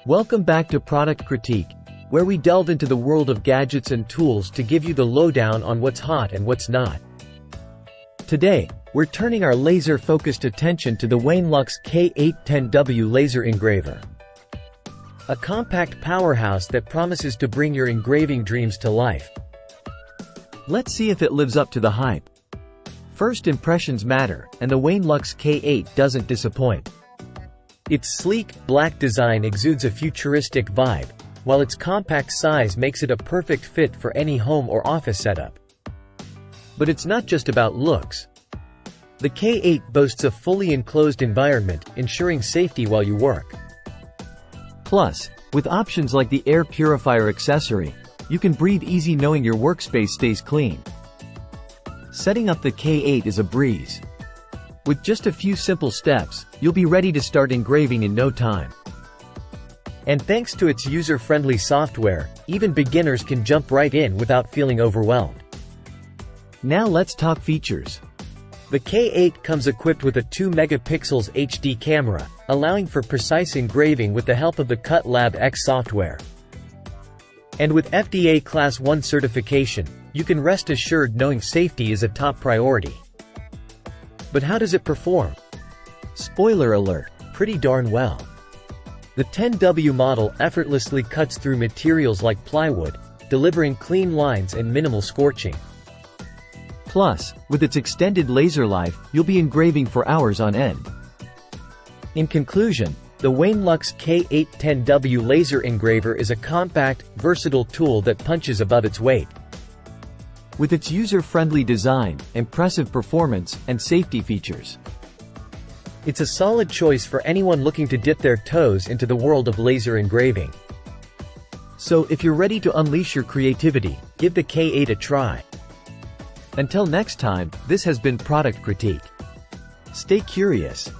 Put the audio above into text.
Welcome back to Product Critique, where we delve into the world of gadgets and tools to give you the lowdown on what's hot and what's not. Today, we're turning our laser-focused attention to the Wainlux K8 10W laser engraver. A compact powerhouse that promises to bring your engraving dreams to life. Let's see if it lives up to the hype. First impressions matter, and the Wainlux K8 doesn't disappoint. Its sleek, black design exudes a futuristic vibe, while its compact size makes it a perfect fit for any home or office setup. But it's not just about looks. The K8 boasts a fully enclosed environment, ensuring safety while you work. Plus, with options like the air purifier accessory, you can breathe easy knowing your workspace stays clean. Setting up the K8 is a breeze. With just a few simple steps, you'll be ready to start engraving in no time. And thanks to its user-friendly software, even beginners can jump right in without feeling overwhelmed. Now let's talk features. The K8 comes equipped with a 2-megapixels HD camera, allowing for precise engraving with the help of the Cut Lab X software. And with FDA Class 1 certification, you can rest assured knowing safety is a top priority. But how does it perform? Spoiler alert, pretty darn well. The 10W model effortlessly cuts through materials like plywood, delivering clean lines and minimal scorching. Plus, with its extended laser life, you'll be engraving for hours on end. In conclusion, the Wainlux K8 10W laser engraver is a compact, versatile tool that punches above its weight. With its user-friendly design, impressive performance, and safety features, it's a solid choice for anyone looking to dip their toes into the world of laser engraving. So if you're ready to unleash your creativity, give the K8 a try. Until next time, this has been Product Critique. Stay curious.